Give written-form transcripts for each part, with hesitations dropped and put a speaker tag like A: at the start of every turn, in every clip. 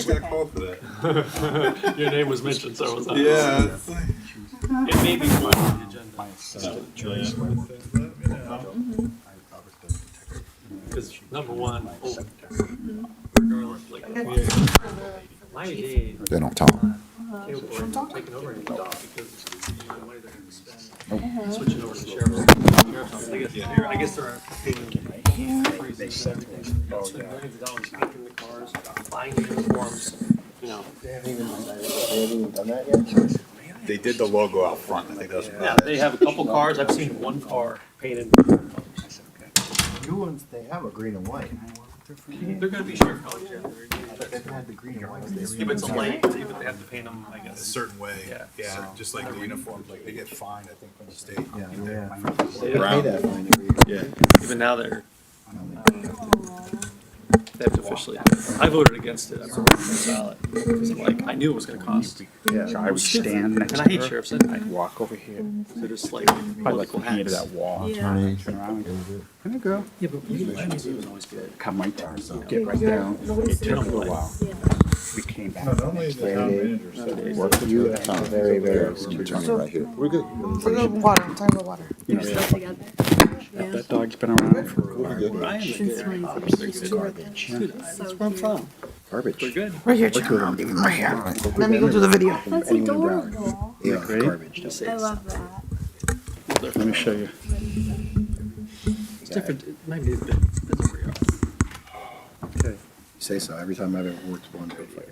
A: just got called for that.
B: Your name was mentioned several times.
A: Yeah.
B: It may be one on the agenda. Because number one, regardless, like, Miami Dade,
C: They don't talk.
B: cable board isn't taking over anymore because the amount of money they're going to spend switching over to the sheriff's office. I guess they're paying freezes everything. Spend millions of dollars painting the cars, buying the uniforms, you know.
D: They haven't even done that yet?
A: They did the logo out front. I think that's
B: Yeah,
A: about
B: they
A: it.
B: have a couple cars. I've seen one car painted.
D: New ones, they have a green and white.
B: They're gonna be sheriff colors, yeah.
D: They've had the green and white.
B: If it's a lane, but they have to paint them, I
A: A
B: guess.
A: certain way.
B: Yeah.
A: Yeah, just like the uniforms, like they get fined, I think, from the state.
D: They pay that fine every year.
A: Yeah.
B: Even now they have to officially, I voted against it. I voted for solid. Because I'm like, I knew it was gonna cost.
E: Yeah, so I would stand next
B: And
E: to
B: I hate
E: her.
B: sheriffs anyway.
E: I'd walk over here,
B: They're just like
E: probably like
B: political
E: from here to
B: hacks.
E: that wall,
F: Yeah.
E: turn around and go, can I go?
B: Yeah, but Miami was always good.
E: Come right down, get right down. It took a little while. We came back. the next day. Worked with you, that sounds very, very.
C: Tony right here. We're good.
G: Water, I'm talking about water.
E: You know,
F: Still together.
E: that dog's been around for
B: Ryan's
F: Since
B: good.
F: 2016.
E: garbage.
B: Dude, that's where I'm from.
E: Garbage.
B: They're good.
G: Right here,
E: Look
G: John.
E: at them,
G: Right here. Let me go do the video.
F: That's
E: Anyone down.
F: adorable.
E: Yeah,
C: Great.
E: garbage.
F: I love that.
E: Let me show you.
B: It's different. It might be a bit, depends where you are.
D: Okay. Say so, every time I've ever worked one video.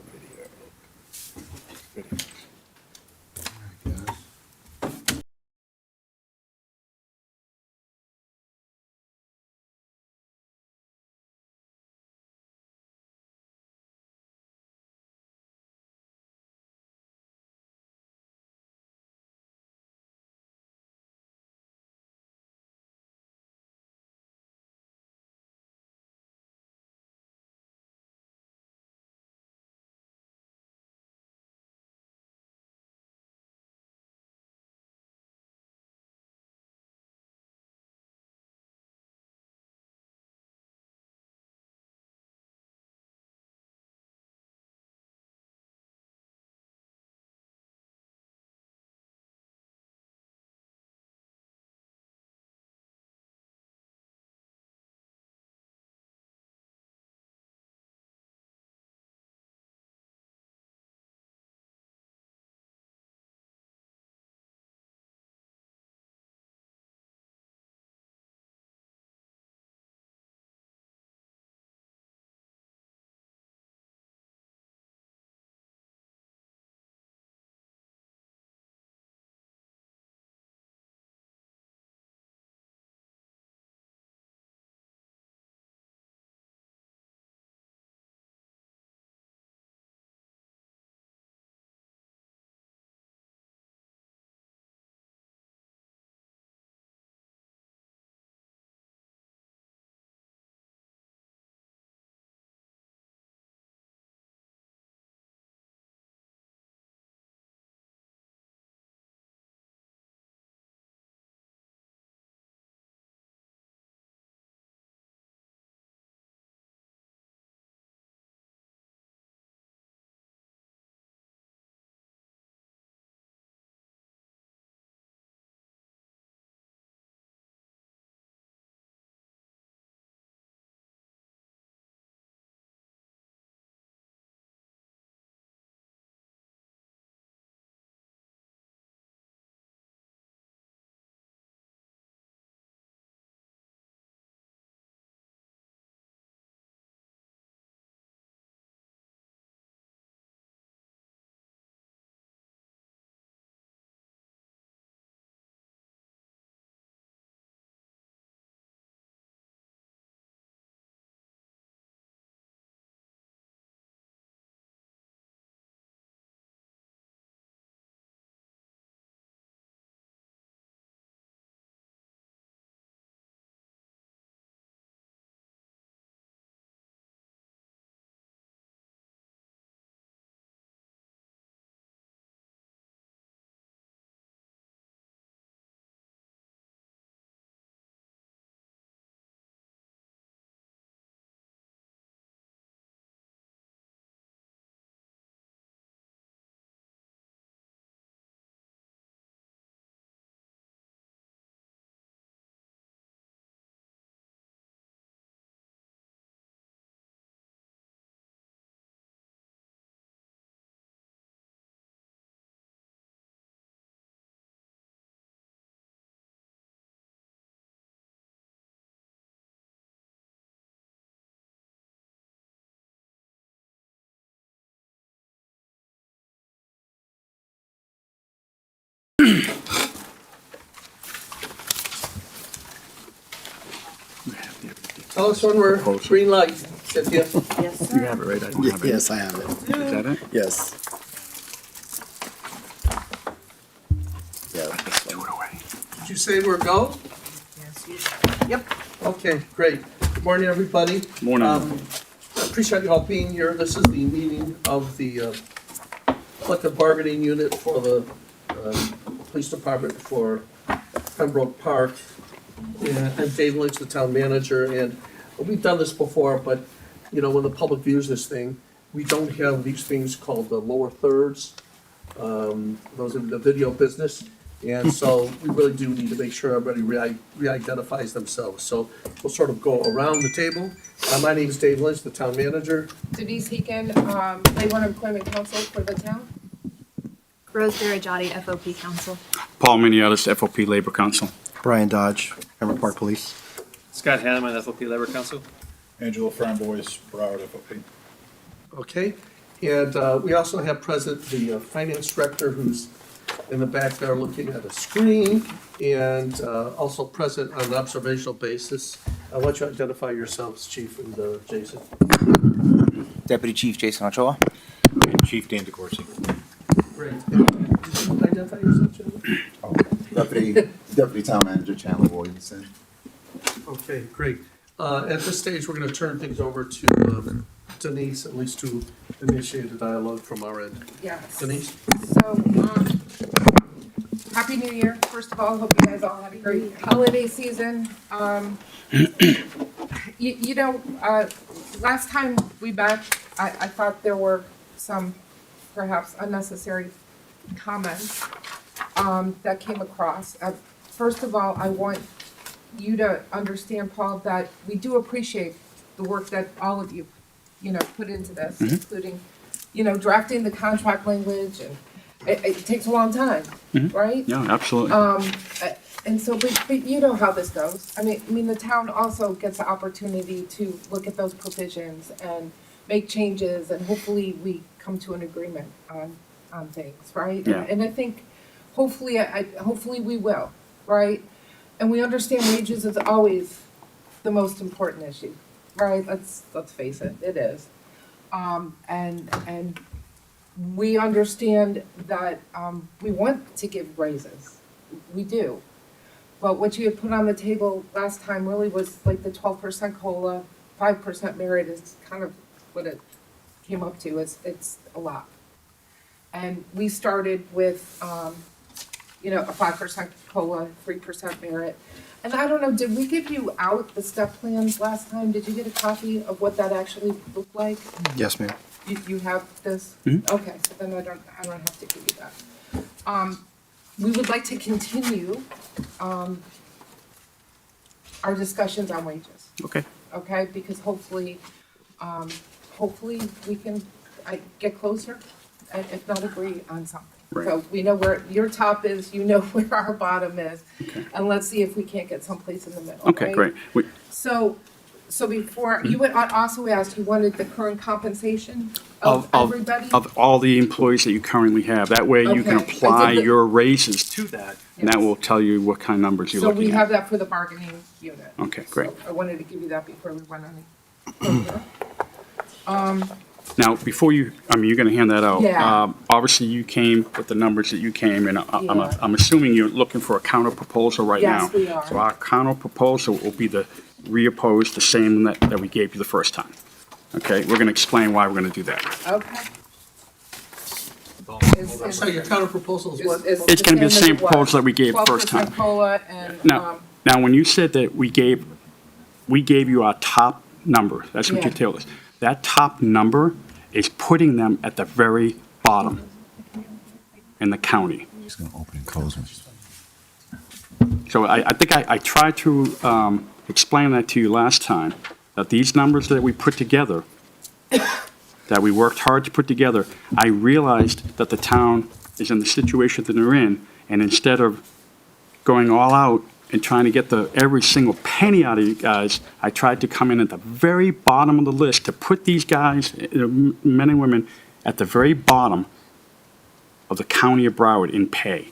B: Tell us when we're green light, Cynthia.
F: Yes,
E: You
F: sir.
E: have it, right? I don't have it.
A: Yes, I have it.
E: Is that it?
A: Yes. Yeah. this
E: Do
A: one.
E: it away.
B: Did you say we're go?
F: Yep.
B: Okay, great. Good morning, everybody.
E: Morning.
B: I appreciate you all being here. This is the meeting of the collective bargaining unit for the police department for Pembroke Park. And I'm Dave Lynch, the town manager, and we've done this before, but, you know, when the public views this thing, we don't have these things called the lower thirds. Those are the video business. And so we really do need to make sure everybody re-identifies themselves. So we'll sort of go around the table. My name is Dave Lynch, the town manager.
C: Denise Heekin, Labor and Employment Council for the town.
F: Rosemary Jotty, FOP Council.
E: Paul Miniotis, FOP Labor Council.
D: Brian Dodge, Pembroke Park Police.
B: Scott Hanneman, FOP Labor Council.
A: Angela Framboys, Broward FOP.
B: Okay, and we also have present the finance director who's in the back there looking at a screen, and also present on an observational basis. I'll let you identify yourselves, Chief and Jason.
H: Deputy Chief Jason Ochoa.
A: And Chief Dan DeCoursey.
B: Great. Did you identify yourself, gentlemen?
I: Deputy Town Manager Chandler Williamson.
B: Okay, great. At this stage, we're gonna turn things over to Denise, at least to initiate a dialogue from our end.
C: Yes.
B: Denise?
C: So, Happy New Year, first of all. Hope you guys all had a great holiday season. You know, last time we met, I thought there were some perhaps unnecessary comments that came across. First of all, I want you to understand, Paul, that we do appreciate the work that all of you, you know, put into this, including, you know, drafting the contract language, and it takes a long time, right?
E: Yeah, absolutely.
C: And so, but you know how this goes. I mean, the town also gets the opportunity to look at those provisions and make changes, and hopefully we come to an agreement on things, right?
E: Yeah.
C: And I think hopefully we will, right? And we understand wages is always the most important issue, right? Let's face it, it is. And we understand that we want to give raises, we do. But what you had put on the table last time really was like the 12% COLA, 5% merit is kind of what it came up to. It's a lot. And we started with, you know, a 5% COLA, 3% merit. And I don't know, did we give you out the step plans last time? Did you get a copy of what that actually looked like?
D: Yes, ma'am.
C: You have this?
E: Mhm.
C: Okay, so then I don't have to give you that. We would like to continue, our discussions on wages,
E: Okay.
C: okay? Because hopefully we can, get closer and if not agree on something.
E: Right.
C: So we know where your top is, you know where our bottom is, and let's see if we can't get someplace in the middle,
E: Okay,
C: right?
E: great.
C: So before, you had also asked, you wanted the current compensation of everybody?
E: Of all the employees that you currently have. That way you can
C: Okay.
E: apply
C: I did the-
E: your raises to that, and that
C: Yes.
E: will tell you what kind of numbers you're
C: So we
E: looking
C: have
E: at.
C: that for the bargaining unit.
E: Okay, great.
C: So I wanted to give you that before we went any further.
E: Now, before you, I mean, you're gonna hand that out.
C: Yeah.
E: Obviously, you came with the numbers that you came, and
C: Yeah.
E: I'm assuming you're looking for a counter proposal right now.
C: Yes, we are.
E: So our counter proposal will be the reoppose the same that we gave you the first time. Okay, we're gonna explain why we're gonna do that.
C: Okay.
B: So your counter proposal is what?
E: It's gonna be the same proposal that we gave first time.
C: 12% COLA and,
E: Now, when you said that we gave you our top number, that's what you
C: Yeah.
E: told us. That top number is putting them at the very bottom in the county.
I: He's gonna open and close them.
E: So I think I tried to explain that to you last time, that these numbers that we put together, that we worked hard to put together, I realized that the town is in the situation that they're in, and instead of going all out and trying to get every single penny out of you guys, I tried to come in at the very bottom of the list to put these guys, men and women, at the very bottom of the county of Broward in pay.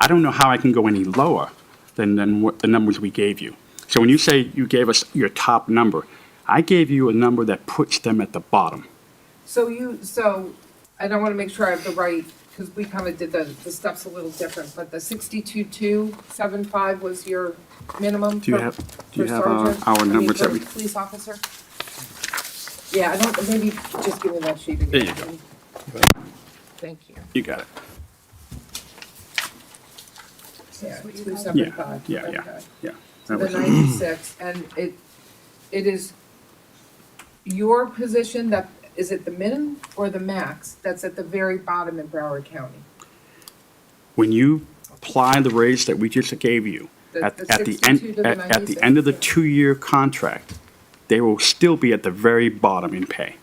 E: I don't know how I can go any lower than what the numbers we gave you. So when you say you gave us your top number, I gave you a number that puts them at the bottom.
C: So I don't wanna make sure I have the right, because we kinda did the steps a little different, but the 62,275 was your minimum
E: Do you
C: for
E: have
C: sergeant?
E: our
C: I mean,
E: numbers that
C: for
E: we?
C: Police officer? Yeah, I don't, maybe just give me that sheet again.
E: There you go.
C: Thank you.
E: You got it.
C: Yeah,
F: what you
C: 275.
E: Yeah.
C: Okay.
E: Yeah.
C: So
E: That
C: the
E: was-
C: 96, and it is your position that, is it the min or the max that's at the very bottom in Broward County?
E: When you apply the raise that we just gave you,
C: The-
E: at
C: the
E: the
C: 62 to
E: end,
C: the
E: at the end of the
C: 96?
E: 2-year contract, they will still be at the very bottom in pay.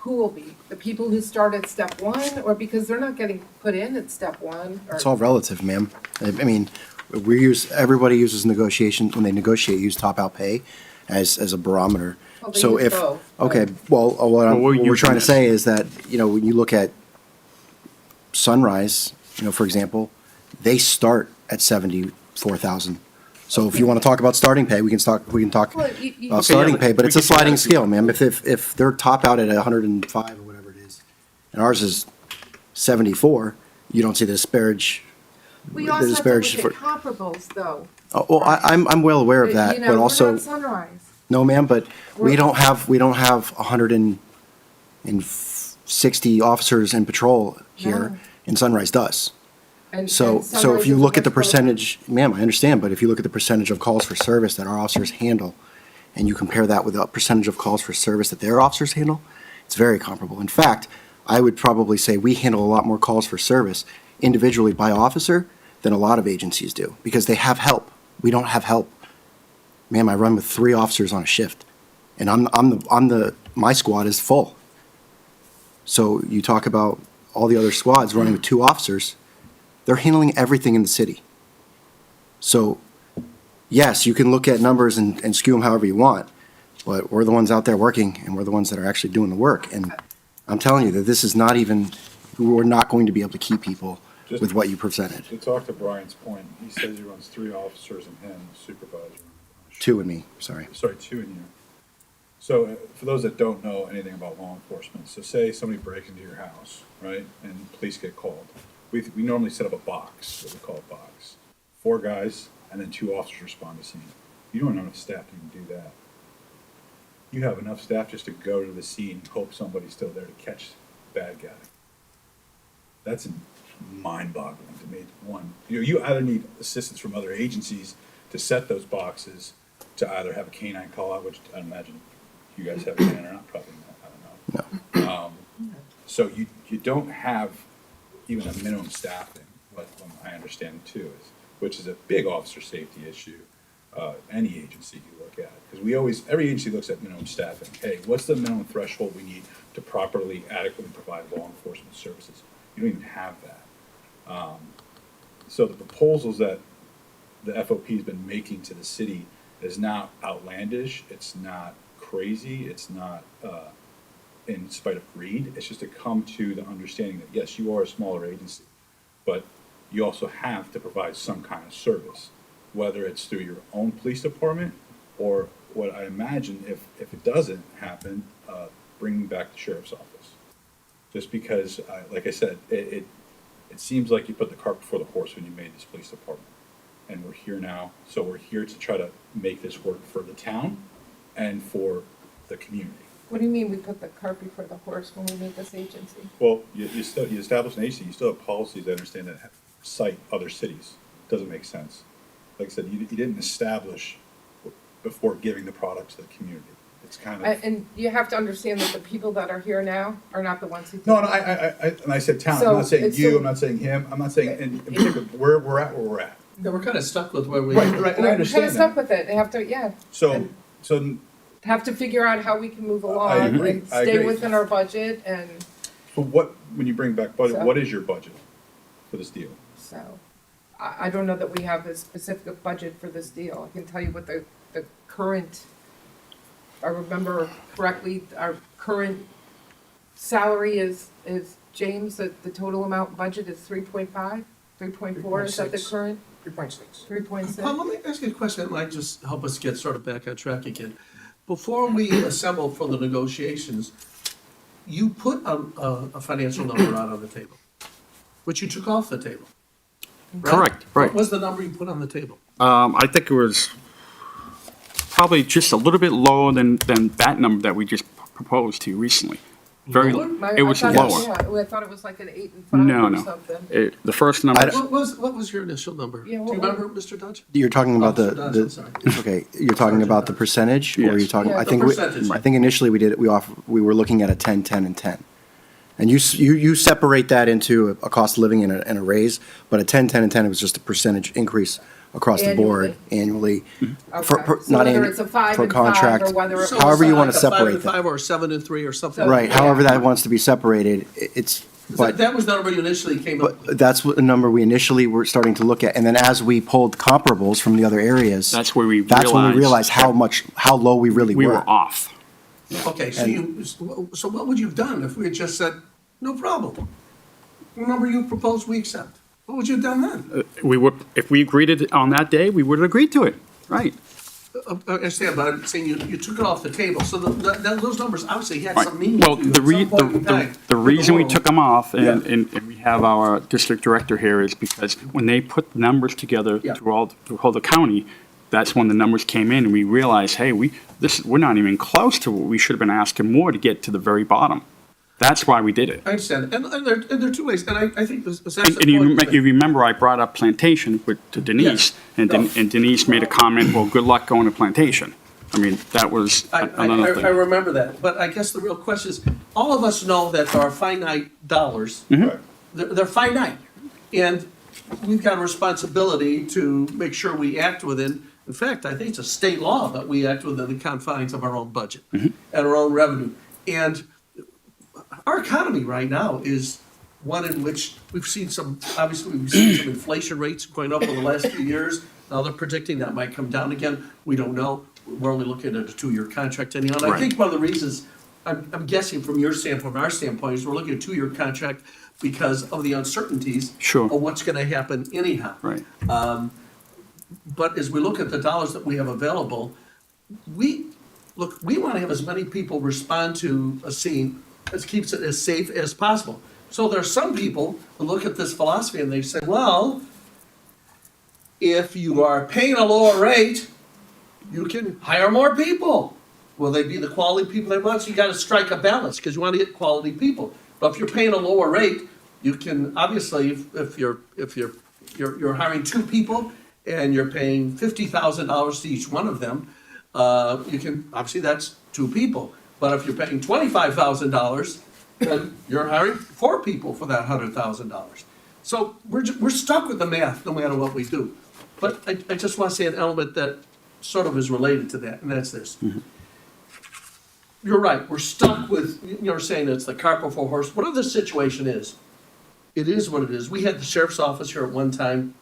C: Who will be? The people who start at step one, or because they're not getting put in at step one? Or
D: It's all relative, ma'am. I mean, everybody uses negotiation, when they negotiate, use top out pay as a barometer.
C: Well, they
D: So
C: use
D: if,
C: both,
D: okay,
C: but-
D: well, what
E: Well, we're
D: we're trying to
E: using
D: say is that, when you look at Sunrise, for example, they start at 74,000. So if you want to talk about starting pay, we can talk
C: Well, you-
D: about
E: Okay,
D: starting
E: yeah,
D: pay, but
E: we
D: it's a
E: can do that
D: sliding
E: if you
D: scale,
E: want.
D: ma'am. If they're top out at 105 or whatever it is, and ours is 74, you don't see the disparage.
C: We
D: the
C: also have to
D: disparage
C: look at
D: for-
C: comparables, though.
D: Oh, well, I'm well aware of
C: You
D: that,
C: know,
D: but
C: we're
D: also,
C: not Sunrise.
D: no, ma'am, but we
C: We're-
D: don't have 160 officers in patrol here,
C: No.
D: and Sunrise does.
C: And-
D: So
C: and
D: if
C: Sunrise
D: you
C: is
D: look at the
C: much closer.
D: percentage, ma'am, I understand, but if you look at the percentage of calls for service that our officers handle, and you compare that with the percentage of calls for service that their officers handle, it's very comparable. In fact, I would probably say we handle a lot more calls for service individually by officer than a lot of agencies do, because they have help. We don't have help. Ma'am, I run with 3 officers on a shift, and my squad is full. So you talk about all the other squads running with 2 officers, they're handling everything in the city. So, yes, you can look at numbers and skew them however you want, but we're the ones out there working, and we're the ones that are actually doing the work. And I'm telling you that this is not even, we're not going to be able to keep people with what you presented.
A: To talk to Brian's point, he says he runs 3 officers and him, supervisor.
D: 2 and me, sorry.
A: Sorry, 2 in you. So for those that don't know anything about law enforcement, so say somebody breaks into your house, right, and police get called. We normally set up a box, what we call a box. 4 guys, and then 2 officers respond to scene. You don't have enough staff to even do that. You have enough staff just to go to the scene and hope somebody's still there to catch the bad guy. That's mind-boggling to me. One, you either need assistance from other agencies to set those boxes, to either have a canine call out, which I imagine you guys have a canine or not, probably not, I don't know. So you don't have even a minimum staffing, what I understand too, which is a big officer safety issue, any agency you look at. Because every agency looks at minimum staffing. Hey, what's the minimum threshold we need to properly, adequately provide law enforcement services? You don't even have that. So the proposals that the FOP has been making to the city is not outlandish, it's not crazy, it's not in spite of greed, it's just to come to the understanding that, yes, you are a smaller agency, but you also have to provide some kind of service, whether it's through your own police department, or what I imagine, if it doesn't happen, bringing back the sheriff's office. Just because, like I said, it seems like you put the cart before the horse when you made this police department. And we're here now, so we're here to try to make this work for the town and for the community.
C: What do you mean we put the cart before the horse when we made this agency?
A: Well, you establish an agency, you still have policies that understand that cite other cities. Doesn't make sense. Like I said, you didn't establish before giving the product to the community. It's kind of.
C: And you have to understand that the people that are here now are not the ones who.
A: No, and I said town, I'm
C: So
A: not saying
C: it's
A: you,
C: still-
A: I'm not saying him, I'm not saying, in particular, we're at where we're at.
B: Yeah, we're kind of stuck with where we.
A: Right, and I
C: We're kind
A: understand
C: of stuck
A: that.
C: with it. They have to, yeah,
A: So
C: have to figure out how we can move along
A: agree,
C: and
A: I
C: stay
A: agree.
C: within our budget and
A: when you bring back budget,
C: So-
A: what is your budget for this deal?
C: so. I don't know that we have a specific budget for this deal. I can tell you what the current, if I remember correctly, our current salary is James, the total amount budget is 3.5? 3.4, is that the
B: 3.6.
C: current?
B: 3.6.
C: 3.6?
J: Paul, let me ask you a question that might just help us get sort of back on track again. Before we assemble for the negotiations, you put a financial number out on the table, which you took off the table. right?
E: Correct, right.
J: What was the number you put on the table?
E: I think it was probably just a little bit lower than that number that we just proposed to you recently. Very,
J: Lower?
E: it was
C: I
E: lower.
C: thought, yeah, I thought it was like an 8 and 5
E: No,
C: or
E: no.
C: something.
E: The first number,
J: What was your initial number? Do
C: Yeah,
J: you
C: what-
J: remember, Mr. Dodge?
D: You're talking about
J: Officer Dodge, I'm sorry.
D: okay, you're talking about the percentage, or
E: Yes.
D: you're talking,
C: Yeah,
D: I
C: the
D: think,
J: percentage.
D: I think initially we were looking at a 10, 10, and 10. And you separate that into a cost of living and a raise, but a 10, 10, and 10 was just a percentage increase across the board annually. For-
C: Okay.
D: for-
C: So
D: not
C: whether
D: an-
C: it's a 5
D: for
C: and 5
D: contract.
C: or whether it
J: So
D: However
J: it's
D: you
J: like
D: wanna
J: a 5
D: separate
J: and
D: that.
J: 5 or 7 and 3 or something.
D: Right,
C: Yeah.
D: however that wants to be separated, it's, but.
J: That was the number you initially came up with.
D: But that's what the number we initially were starting to look at, and then as we pulled comparables from the other areas.
E: that's where we
D: That's when we realized
E: realized
D: how low we really
E: we
D: were.
E: were off.
J: Okay, so what would you have done if we had just said, no problem? The number you proposed, we accept. What would you have done then?
E: We would, if we agreed it on that day, we would have agreed to it, right?
J: I understand, but I'm saying you took it off the table, so those numbers obviously had
E: Right.
J: some meaning
E: Well,
J: to you
E: the
J: at some point in time.
E: the reason we took them off,
J: Yeah.
E: and we have our district director here, is because when they put numbers together
J: Yeah.
E: through the county, that's when the numbers came in, and we realized, hey, we're not even close to what we should have been asking more to get to the very bottom. That's why we did it.
J: I understand, and there are two ways, and I think this is
E: And you remember I brought up Plantation to Denise, and Denise made a comment, well, good luck going to Plantation. I mean, that was another
J: I
E: thing.
J: remember that, but I guess the real question is, all of us know that there are finite dollars.
A: Right.
J: They're finite, and we've got a responsibility to make sure we act within, in fact, I think it's a state law that we act within the confines of our own budget and our own revenue. And our economy right now is one in which we've seen some inflation rates going up over the last few years. Now they're predicting that might come down again. We don't know. We're only looking at a 2-year contract anyhow. And I
E: Right.
J: think one of the reasons, I'm guessing from your standpoint, our standpoint, is we're looking at a 2-year contract because of the uncertainties
E: Sure.
J: of what's gonna happen anyhow.
E: Right.
J: But as we look at the dollars that we have available, we want to have as many people respond to a scene as keeps it as safe as possible. So there are some people who look at this philosophy and they say, well, if you are paying a lower rate, you can hire more people. Will they be the quality people they want? So you got to strike a balance because you want to get quality people. But if you're paying a lower rate, you can obviously, if you're hiring 2 people and you're paying $50,000 to each one of them, you can, obviously that's 2 people. But if you're paying $25,000, then you're hiring 4 people for that $100,000. So we're stuck with the math no matter what we do. But I just want to say an element that sort of is related to that, and that's this. You're right, we're stuck with, you're saying it's the cart before horse. Whatever the situation is, it is what it is. We had the sheriff's office here at one time,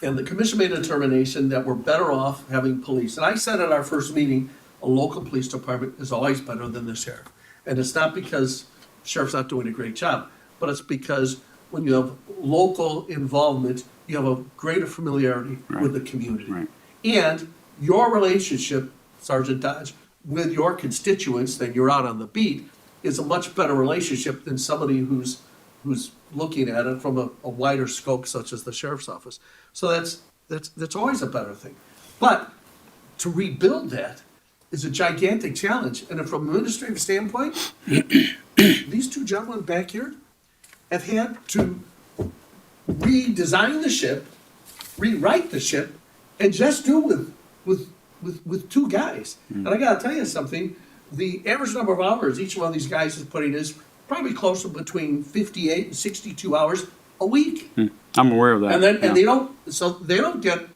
J: and the commission made a determination that we're better off having police. And I said at our first meeting, a local police department is always better than the sheriff. And it's not because the sheriff's not doing a great job, but it's because when you have local involvement, you have a greater familiarity with the community.
E: Right.
J: And your relationship, Sergeant Dodge, with your constituents, then you're out on the beat, is a much better relationship than somebody who's looking at it from a wider scope, such as the sheriff's office. So that's always a better thing. But to rebuild that is a gigantic challenge. And from an administrative standpoint, these 2 gentlemen back here have had to redesign the ship, rewrite the ship, and just do with 2 guys. And I gotta tell you something, the average number of hours each one of these guys is putting is probably closer between 58 and 62 hours a week.
E: I'm aware of that.
J: And then,
E: yeah.
J: and they don't get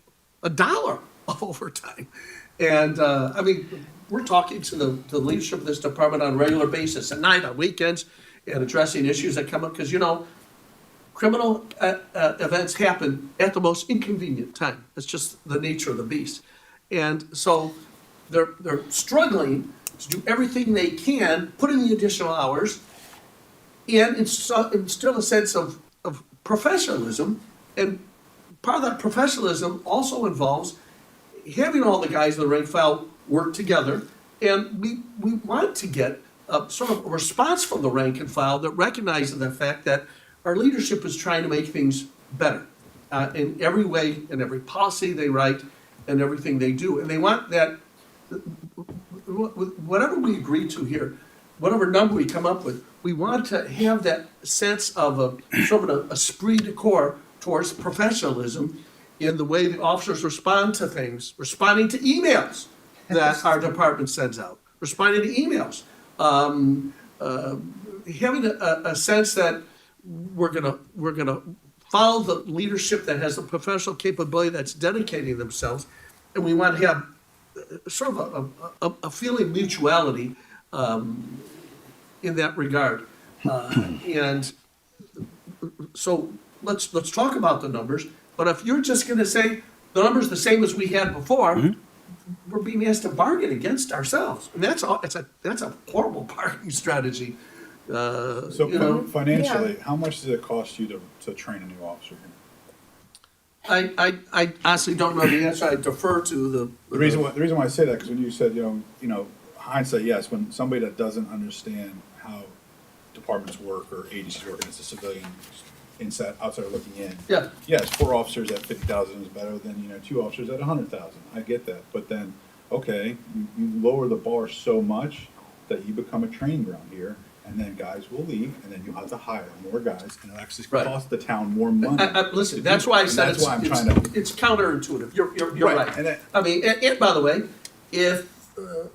J: $1 of overtime. And, I mean, we're talking to the leadership of this department on a regular basis, at night, on weekends, and addressing issues that come up, because, criminal events happen at the most inconvenient time. It's just the nature of the beast. And so they're struggling to do everything they can, put in the additional hours, and instill a sense of professionalism And part of that professionalism also involves having all the guys in the rank and file work together. And we want to get sort of a response from the rank and file that recognizes the fact that our leadership is trying to make things better in every way, in every policy they write, and everything they do. And they want that, whatever we agree to here, whatever number we come up with, we want to have that sense of a sort of an esprit de corps towards professionalism in the way the officers respond to things, responding to emails that our department sends out, responding to emails. Having a sense that we're gonna follow the leadership that has the professional capability, that's dedicating themselves, and we want to have sort of a feeling mutuality in that regard. And so let's talk about the numbers, but if you're just gonna say the number's the same as we had before, we're being asked to bargain against ourselves. And that's a horrible bargaining strategy.
A: So
J: You know,
A: financially, how much does it cost you to train a new officer here?
J: I honestly don't know the answer. I defer to the.
A: The reason why I say that, because when you said, you know, hindsight, yes, when somebody that doesn't understand how departments work or agencies work, and it's a civilian outsider looking in.
J: Yeah.
A: Yes, 4 officers at 50,000 is better than, 2 officers at 100,000. I get that. But then, okay, you lower the bar so much that you become a training ground here, and then guys will leave, and then you'll have to hire more guys, and it'll actually
J: Right.
A: cost the town more money.
J: Listen, that's why I
A: And
J: said
A: that's why I'm trying to.
J: it's counterintuitive. You're
A: Right,
J: right.
A: and that-
J: I mean, and by the way, if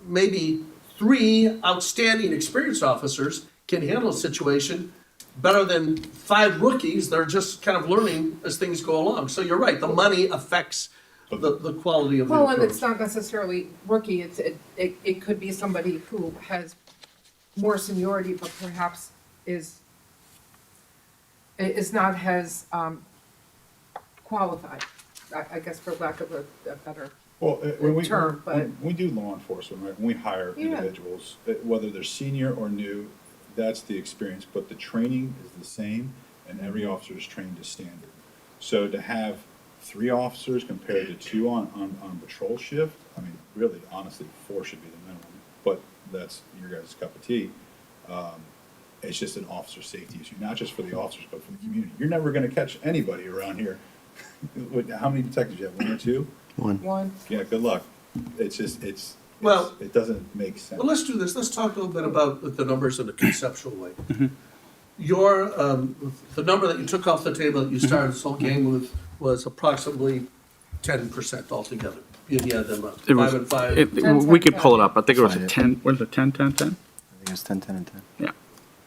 J: maybe 3 outstanding experienced officers can handle a situation better than 5 rookies, they're just kind of learning as things go along. So you're right, the money affects the quality of the
C: Well, and
J: approach.
C: it's not necessarily rookie, it could be somebody who has more seniority, but perhaps is not as, qualified, I guess for lack of a better.
A: Well,
C: term, but-
A: when we do law enforcement, right, when we hire
C: Yeah.
A: individuals, whether they're senior or new, that's the experience, but the training is the same, and every officer is trained to standard. So to have 3 officers compared to 2 on patrol shift, I mean, really, honestly, 4 should be the minimum, but that's your guys' cup of tea. It's just an officer safety issue, not just for the officers, but for the community. You're never gonna catch anybody around here. How many detectives you have, 1 or 2?
C: One.
A: Yeah, good luck. It's just,
J: Well-
A: it doesn't make sense.
J: Well, let's do this. Let's talk a little bit about the numbers in a conceptual way. Your, the number that you took off the table that you started this whole game with was approximately 10% altogether. You had them up,
E: It was,
J: 5 and 5.
E: we could pull it up. I think it was a
D: Find it.
E: 10, what is it, 10, 10, 10?
D: I think it was 10, 10, and 10.
E: Yeah.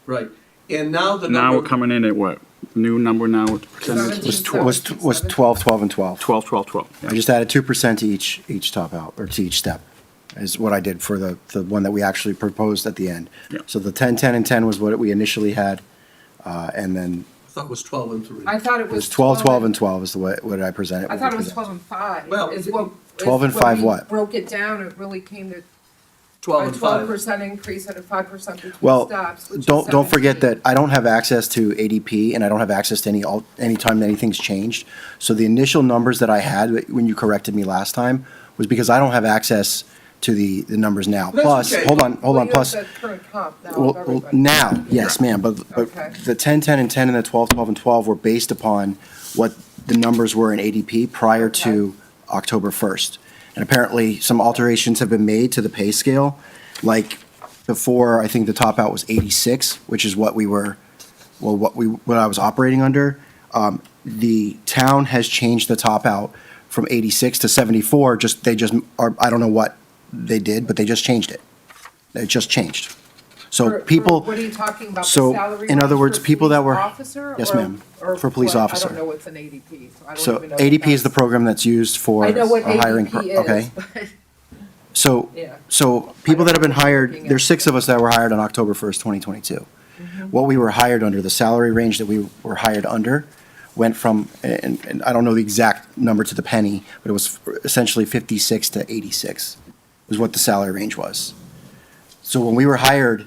J: Right. And now the
E: Now we're
J: number,
E: coming in at what? New number now with the percentage?
D: Was 12, 12, and 12.
E: 12, 12, 12.
D: I just added 2% to each top out, or to each step, is what I did for the one that we actually proposed at the end.
E: Yeah.
D: So the 10, 10, and 10 was what we initially had, and then
J: I thought it was 12 and 3.
C: I thought it
D: it
C: was
D: was 12, 12, and 12 is the way, what I presented.
C: I thought it was 12 and 5.
J: Well,
C: Is what-
D: 12 and
C: is when
D: 5
C: we
D: what?
C: Broke it down, it really came to
J: 12
C: a
J: and 5.
C: 12% increase and a 5% between
D: Well,
C: steps, which is
D: don't forget
C: 17.
D: that I don't have access to ADP, and I don't have access to any time anything's changed. So the initial numbers that I had when you corrected me last time was because I don't have access to the numbers now.
J: That's
D: Plus,
J: okay.
D: hold on,
C: Well, you
D: plus.
C: have the current comp now
D: Well,
C: of everybody.
D: now, yes, ma'am, but
C: Okay.
D: the 10, 10, and 10 and the 12, 12, and 12 were based upon what the numbers were in ADP prior to October 1st. And apparently, some alterations have been made to the pay scale, like before, I think the top out was 86, which is what I was operating under. The town has changed the top out from 86 to 74, I don't know what they did, but they just changed it. It just changed. So people.
C: What are you talking about, the
D: so,
C: salary
D: in other
C: range
D: words,
C: for
D: people that
C: police
D: were-
C: officer?
D: Yes,
C: or-
D: ma'am.
C: or
D: For police
C: what?
D: officer.
C: I don't know what's an ADP, so I don't
D: So
C: even know. what
D: ADP is the
C: that's-
D: program that's used for
C: I know what
D: hiring,
C: ADP
D: okay?
C: is, but,
D: So,
C: yeah.
D: so people that have been hired,
C: Looking at
D: there's 6 of us that were hired on October 1st, 2022. What we were hired under, the salary range that we were hired under, went from, and I don't know the exact number to the penny, but it was essentially 56 to 86, was what the salary range was. So when we were hired,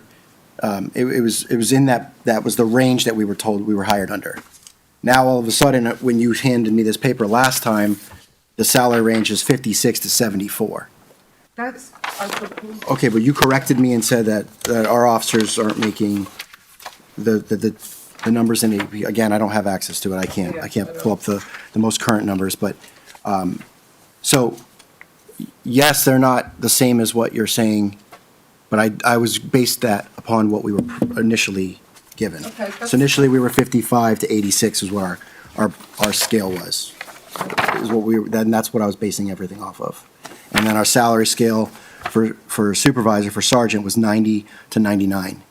D: it was in that was the range that we were told we were hired under. Now, all of a sudden, when you handed me this paper last time, the salary range is 56 to 74.
C: That's our proposal.
D: Okay, but you corrected me and said that our officers aren't making the numbers in the, again, I don't have access to it, I can't pull up the most current numbers, but, so, yes, they're not the same as what you're saying, but I was based that upon what we were initially given.
C: Okay, that's-
D: So initially, we were 55 to 86 is where our scale was. Is what we, then that's what I was basing everything off of. And then our salary scale for supervisor, for sergeant, was 90 to 99.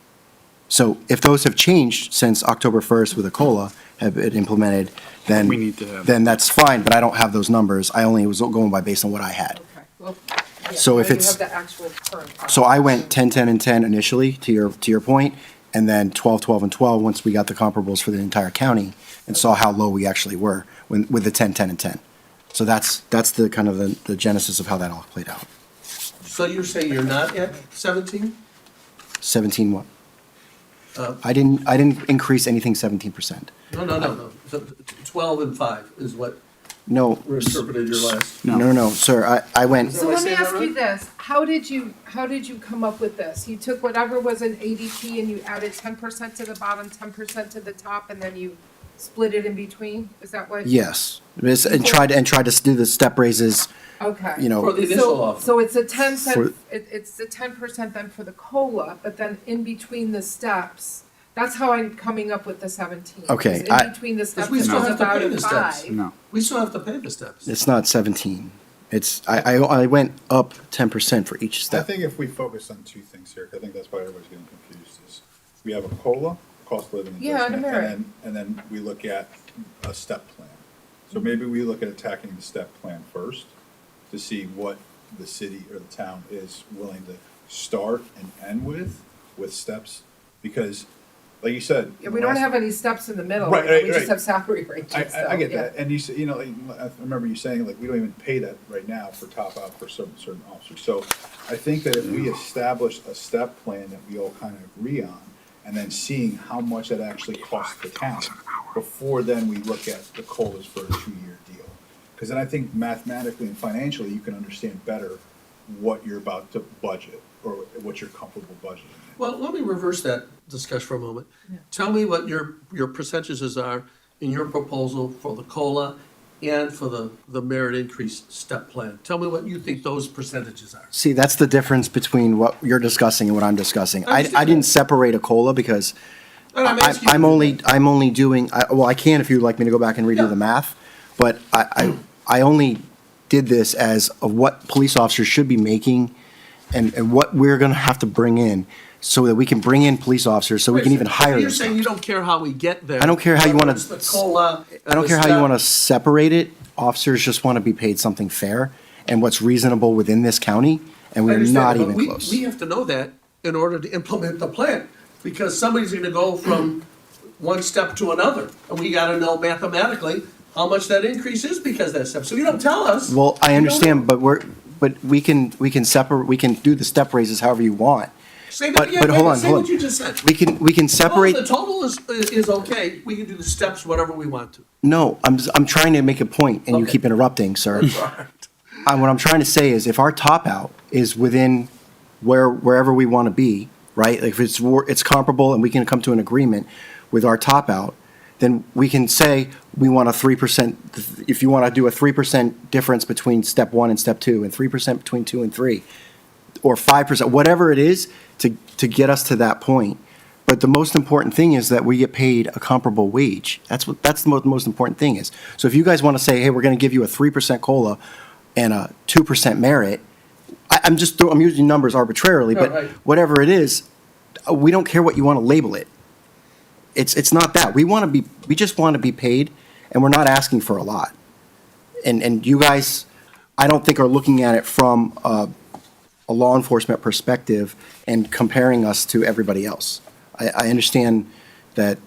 D: So if those have changed since October 1st with a COLA have been implemented, then,
E: We need to have-
D: then that's fine, but I don't have those numbers. I only was going by based on what I had.
C: Okay, well, yeah,
D: So if
C: now
D: it's-
C: you have the actual current.
D: So I went 10, 10, and 10 initially, to your point, and then 12, 12, and 12, once we got the comparables for the entire county, and saw how low we actually were with the 10, 10, and 10. So that's the kind of the genesis of how that all played out.
J: So you're saying you're not at 17?
D: 17 what?
J: Uh,
D: I didn't increase anything 17%.
J: No. So 12 and 5 is what
D: No.
J: interpreted your last.
D: No, sir, I went,
C: So
J: Am I
C: let me
J: saying that
C: ask you
J: right?
C: this, how did you come up with this? You took whatever was an ADP and you added 10% to the bottom, 10% to the top, and then you split it in between? Is that what?
D: yes, and tried to do the step raises,
C: Okay.
D: you know.
J: For the initial offer.
C: So it's a 10
D: For-
C: cent, it's the 10% then for the COLA, but then in between the steps, that's how I'm coming up with the 17.
D: Okay,
C: Because
D: I-
C: in between the steps,
J: we
C: it
J: still
C: was
J: have to
C: about
J: pay
C: a
J: the steps.
C: 5.
E: No.
J: We still have to pay the steps.
D: It's not 17. It's, I went up 10% for each
A: I
D: step.
A: think if we focus on two things here, I think that's why everybody's getting confused, is we have a COLA, cost of living
C: Yeah, and a
A: adjustment,
C: merit.
A: and then we look at a step plan. So maybe we look at attacking the step plan first to see what the city or the town is willing to start and end with steps, because, like you said.
C: Yeah, we don't have any steps in the middle,
A: Right,
C: we
A: right,
C: just
A: right.
C: have salary ranges.
A: I
C: so,
A: get
C: yeah.
A: that, and you say, you know, like, I remember you saying, like, we don't even pay that right now for top out for certain officers. So I think that if we establish a step plan that we all kind of agree on, and then seeing how much that actually costs the town, before then we look at the COLAs for a 2-year deal. Because then I think mathematically and financially, you can understand better what you're about to budget, or what you're comfortable budgeting.
J: Well, let me reverse that discussion for a moment. Tell me what your percentages are in your proposal for the COLA and for the merit increase step plan. Tell me what you think those percentages are.
D: See, that's the difference between what you're discussing and what I'm discussing.
J: I understand
D: I didn't
J: that.
D: separate a COLA because
J: And I'm asking you to do
D: I'm only doing, well, I can if you'd like me to go back and redo
J: Yeah.
D: the math, but I only did this as of what police officers should be making and what we're gonna have to bring in so that we can bring in police officers, so we can even hire
J: You're
D: them.
J: saying you don't care how we get there.
D: I don't care how you wanna-
J: Whether it's the COLA.
D: I don't care how you want to separate it. Officers just want to be paid something fair and what's reasonable within this county, and we're not even close.
J: We have to know that in order to implement the plan, because somebody's gonna go from one step to another, and we gotta know mathematically how much that increase is because of that step. So you don't tell us.
D: Well, I
J: You don't
D: understand,
J: know.
D: but we can separate, we can do the step raises however you want.
J: Say
D: but-
J: that again,
D: but hold on,
J: say
D: hold
J: what
D: on.
J: you just said.
D: We can separate.
J: The total is okay, we can do the steps whatever we want to.
D: No, I'm trying to make a point, and you
J: Okay.
D: keep interrupting, sir. What I'm trying to say is, if our top out is within wherever we want to be, right? Like if it's comparable and we can come to an agreement with our top out, then we can say we want a 3%. If you want to do a 3% difference between step 1 and step 2, and 3% between 2 and 3, or 5%, whatever it is, to get us to that point. But the most important thing is that we get paid a comparable wage. That's the most important thing is. So if you guys want to say, hey, we're going to give you a 3% COLA and a 2% merit, I'm using numbers arbitrarily,
J: No,
D: but
J: right.
D: whatever it is, we don't care what you want to label it. It's not that. We just want to be paid, and we're not asking for a lot. And you guys, I don't think are looking at it from a law enforcement perspective and comparing us to everybody else. I understand that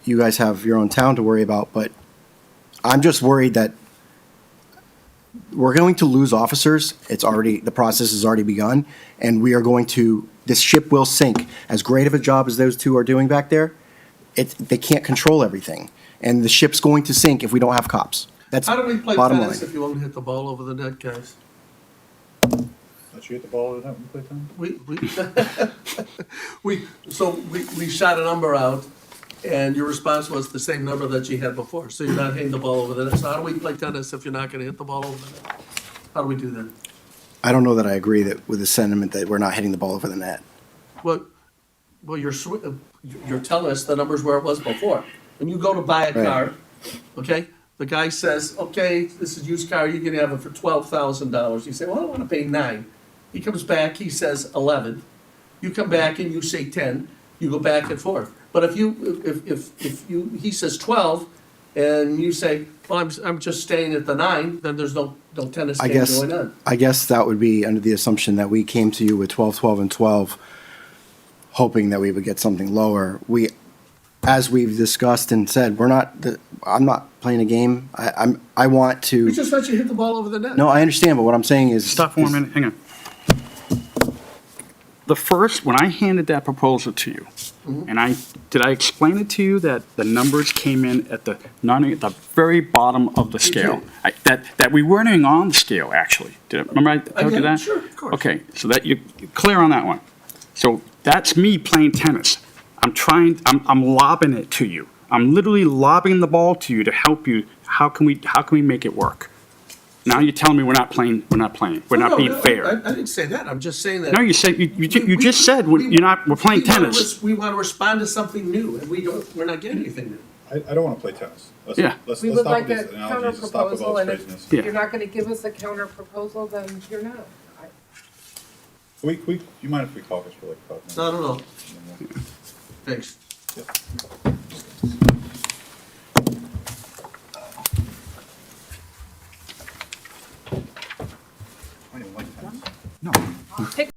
D: you guys have your own town to worry about, but I'm just worried that we're going to lose officers. The process has already begun, and this ship will sink. As great of a job as those two are doing back there, they can't control everything. And the ship's going to sink if we don't have cops. That's
J: How do we play
D: bottom
J: tennis
D: line.
J: if you won't hit the ball over the net, guys?
A: Let you hit the ball with that when you play tennis?
J: We shot a number out, and your response was the same number that you had before, so you're not hitting the ball over the net. So how do we play tennis if you're not gonna hit the ball over the net? How do we do that?
D: I don't know that I agree with the sentiment that we're not hitting the ball over the net.
J: Well, you're telling us the numbers where it was before. When you go to buy a
D: Right.
J: car, okay, the guy says, okay, this is used car, you can have it for $12,000. You say, well, I wanna pay 9. He comes back, he says 11. You come back and you say 10, you go back and forth. But if he says 12, and you say, well, I'm just staying at the 9, then there's no tennis
D: I
J: game
D: guess,
J: going on.
D: I guess that would be under the assumption that we came to you with 12, 12, and 12, hoping that we would get something lower. As we've discussed and said, I'm not playing a game. I want to.
J: We just let you hit the ball over the net.
D: No, I understand, but what I'm saying is.
E: Stop for 1 minute, hang on. When I handed that proposal to you, and did I explain it to you that the numbers came in at the very bottom of the scale? That we weren't even on the scale, actually. Remember I told you that?
J: Sure, of course.
E: Okay, so that you're clear on that one. So that's me playing tennis. I'm lobbing it to you. I'm literally lobbing the ball to you to help you. How can we make it work? Now you're telling me we're not playing. We're not being fair.
J: I didn't say that. I'm just saying that.
E: No, you said you just said we're playing tennis.
J: We want to respond to something new, and we're not getting anything new.
A: I don't wanna play tennis.
E: Yeah.
A: Let's
C: We
A: stop
C: would like
A: with
C: a
A: these
C: counter
A: analogies and stop with all
C: proposal,
A: this
C: and if
A: craziness.
E: Yeah.
C: you're not gonna give us a counter proposal, then you're not.
A: You mind if we caucus for like 5 minutes?
J: Not at all. Thanks.
A: I don't like tennis.
C: Pick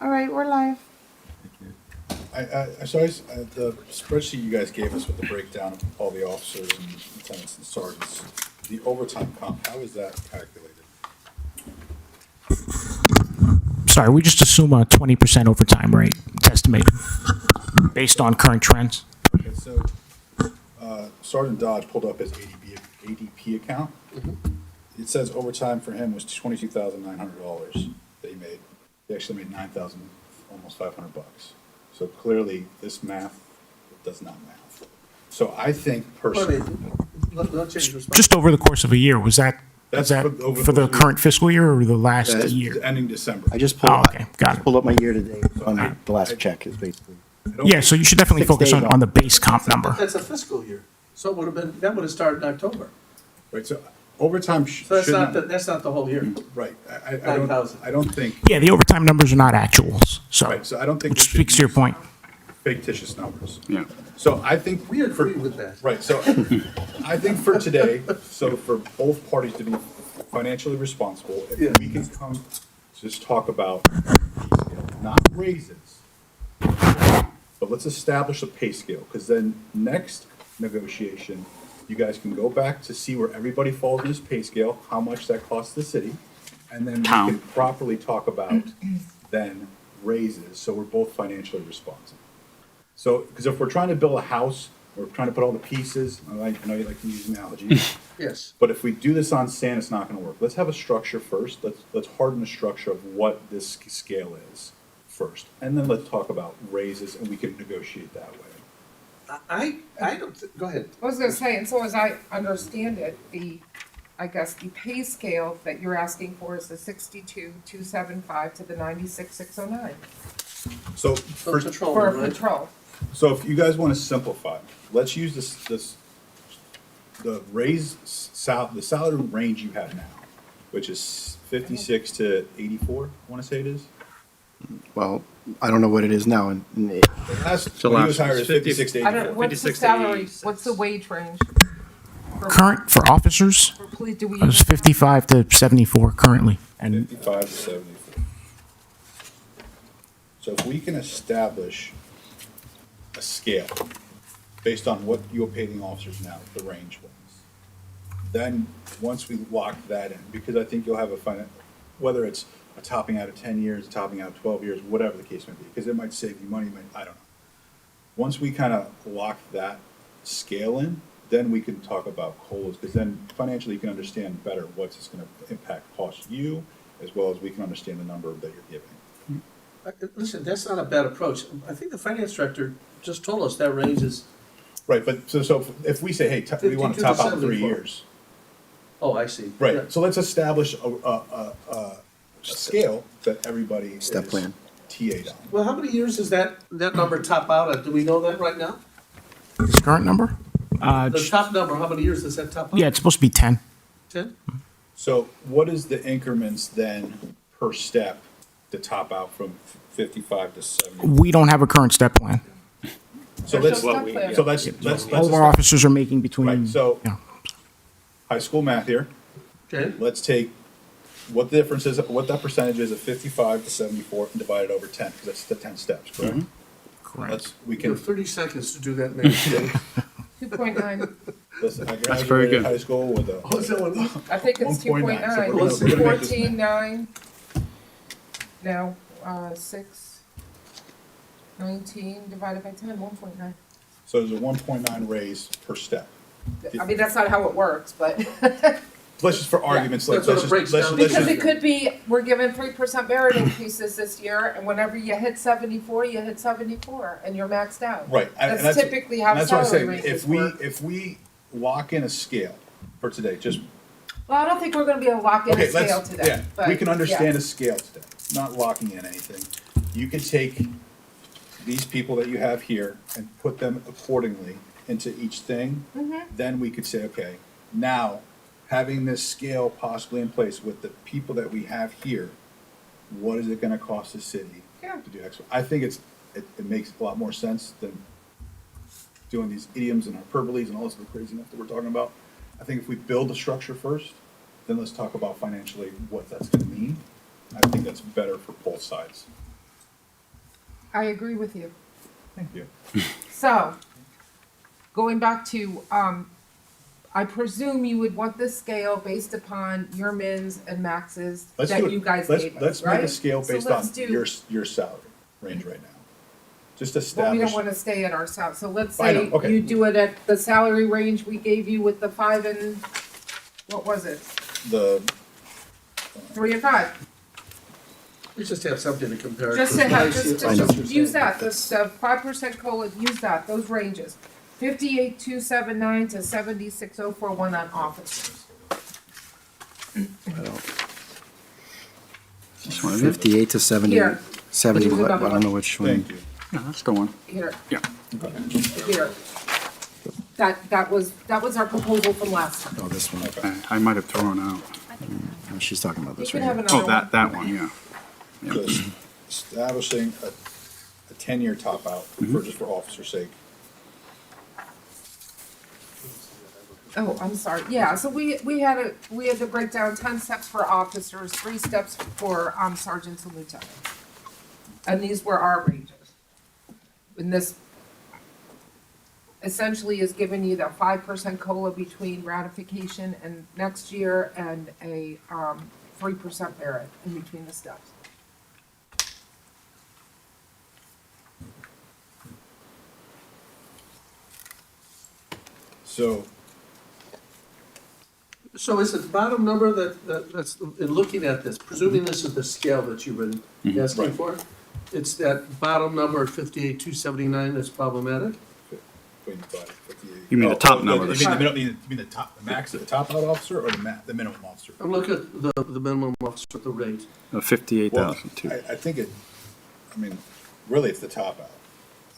G: All right, we're live.
A: The spreadsheet you guys gave us with the breakdown of all the officers and lieutenants and sergeants, the overtime comp, how is that calculated?
K: Sorry, we just assume a 20% overtime rate. It's estimated based on current trends.
A: Okay, so, Sergeant Dodge pulled up his ADP account. It says overtime for him was $22,900 that he made. He actually made 9,000, almost 500 bucks. So clearly, this math does not math. So I think
J: Wait a
A: personally,
J: minute. Let's change response.
K: Just over the course of a year, was that
A: That's over
K: for the
A: the-
K: current fiscal year or the last
A: it's
K: year?
A: ending December.
D: I just pulled,
K: Oh, okay, got it.
D: pulled up my year-to-date on the last check is basically.
A: I don't
K: Yeah, so you should definitely
D: 6
K: focus
D: days
K: on the base comp number.
J: That's a fiscal year. So it would have been, that would have started in October.
A: Right, so overtime should
J: So
A: not.
J: that's not the whole year.
A: Right, I
J: 9,000.
A: don't think,
K: Yeah, the overtime numbers are not actuals, so,
A: right, so I don't think.
K: which
A: we should
K: speaks to your
A: use
K: point.
A: Fictitious numbers.
E: Yeah.
A: So I think.
J: We agree with that.
A: Right, so I think for today, so for both parties to be financially responsible, if
J: Yeah.
A: we can come, just talk about, not raises, but let's establish a pay scale, because then next negotiation, you guys can go back to see where everybody falls in this pay scale, how much that costs the city, and then we can
E: Count.
A: properly talk about then raises, so we're both financially responsible. So, because if we're trying to build a house, we're trying to put all the pieces, I know you like to use analogies,
J: Yes.
A: but if we do this on sand, it's not gonna work. Let's have a structure first, let's harden the structure of what this scale is first, and then let's talk about raises, and we can negotiate that way.
J: I don't, go ahead.
C: I was gonna say, and so as I understand it, I guess the pay scale that you're asking for is the 62,275 to the 96,609
A: So,
J: For
A: for,
J: patrol,
C: for a
J: right?
C: patrol.
A: so if you guys wanna simplify, let's use the the salary range you have now, which is 56 to 84, I wanna say it is?
D: Well, I don't know what it is now, and
A: Last,
E: So
A: when he was
E: last-
A: hired, it was 56 to
C: I
A: 84.
C: don't, what's the
B: 56 to
C: salary,
B: 86.
C: what's the wage range?
K: Current for officers,
C: For police, do we?
K: it was 55 to 74 currently. And
A: 55 to 74. So if we can establish a scale based on what you're paying the officers now, the range was, then once we lock that in, because I think you'll have whether it's a topping out of 10 years, a topping out of 12 years, whatever the case may be, because it might save you money, I don't know. Once we kind of lock that scale in, then we can talk about COLAs, because then financially you can understand better what's it's going to impact cost you, as well as we can understand the number that you're giving.
J: Listen, that's not a bad approach. I think the finance director just told us that range is,
A: Right, but so if we say, hey, we want to
J: 52 to
A: top out in 3
J: 74.
A: years,
J: oh, I see. Yeah.
A: right, so let's establish a scale that everybody is
D: Step plan.
A: TA'd on.
J: Well, how many years does that number top out at? Do we know that right now?
K: this current number?
J: The top number, how many years does that top out?
K: Yeah, it's supposed to be 10.
J: 10?
A: So what is the increments then per step to top out from 55 to 70?
K: We don't have a current step plan.
A: So
C: There's
A: let's,
C: no step plan.
A: so let's
K: All of our officers are making
A: Right,
K: between,
A: so
K: yeah.
A: high school math here,
J: Okay,
A: let's take what the difference is, what that percentage is of 55 to 74 and divide it over 10, because that's the 10 steps, correct?
K: Correct.
A: We
J: you
A: can,
J: have 30 seconds to do that, man.
C: 2.9,
A: listen, I
E: That's very
A: graduated
E: good.
A: high school with a.
J: Oh, is that one?
C: I think it's
A: 1.9, so
C: 2.9,
A: we're
C: it's
A: gonna make this
C: 14.9, now, 6, 19 divided by 10, 1.9.
A: So there's a 1.9 raise per step.
C: I mean, that's not how it works, but,
A: Let's just, for argument's sake,
J: That's what
A: let's
J: it
A: just,
J: breaks
A: let's
J: down.
A: let's
C: because it
A: just,
C: could be, we're given 3% merit increases this year, and whenever you hit 74, you hit 74, and you're maxed out.
A: right. and
C: That's typically how
A: and that's what I'm
C: salary
A: saying.
C: raises
A: If
C: work.
A: if we lock in a scale for today, just,
C: Well, I don't think we're gonna be able to lock in a
A: okay,
C: scale
A: let's,
C: today,
A: yeah,
C: but.
A: we can understand
C: yeah.
A: a scale today, not locking in anything. You could take these people that you have here and put them accordingly into each thing.
C: Mm-hmm.
A: Then we could say, okay, now, having this scale possibly in place with the people that we have here, what is it gonna cost the city
C: Yeah.
A: to do X? I think it makes a lot more sense than doing these idioms and hyperboles and all this other crazy stuff that we're talking about. I think if we build the structure first, then let's talk about financially what that's gonna mean. I think that's better for both sides.
C: I agree with you.
A: Thank you.
C: So, going back to, I presume you would want this scale based upon your mins and maxes
A: Let's do
C: that
A: it.
C: you guys
A: Let's-
C: gave us,
A: Let's
C: right?
A: make a scale
C: So
A: based
C: let's
A: on
C: do-
A: your salary range right now. Just
C: But we
A: establish.
C: don't wanna stay at our sal, so let's
A: I know,
C: say
A: okay.
C: you do it at the salary range we gave you with the 5 and, what was it?
A: The,
C: 3 and 5.
J: We just have something to compare.
C: Just
J: to.
C: to have,
J: Nice,
C: just,
J: I know
C: just
J: what you're
C: use
J: saying.
C: that, this 5% COLA, use that, those ranges. 58,279 to 76,041 on officers.
E: This one, is it?
D: 58 to 70,
C: Here.
D: 70,
C: Here's
D: what, I
C: another
D: don't know
C: one.
D: which one.
A: thank you.
E: Yeah, that's the one.
C: Here,
E: Yeah.
C: here. That was our proposal from last time.
D: Oh, this one.
E: I might have thrown out.
D: Oh, she's talking about
C: You
D: this
C: can
D: right
C: have
D: here.
C: another
E: Oh,
C: one.
E: that one, yeah.
A: So establishing a 10-year top out for, just for officer's sake.
C: Oh, I'm sorry, yeah, so we had to break down 10 steps for officers, 3 steps for sergeants and lieutenants. And these were our ranges. And this essentially is giving you the 5% COLA between ratification and next year and a 3% merit in between the steps.
J: So is it the bottom number that's, in looking at this, presuming this is the scale that you've been asking
A: Right.
J: for? It's that bottom number, 58,279, that's problematic?
E: You mean the top number,
A: You
E: the
A: mean the middle, you mean the top, the max, the top out officer or the minimum officer?
J: I'm looking at the minimum officer, the rate.
E: 58,000 too.
A: I think I mean, really, it's the top out.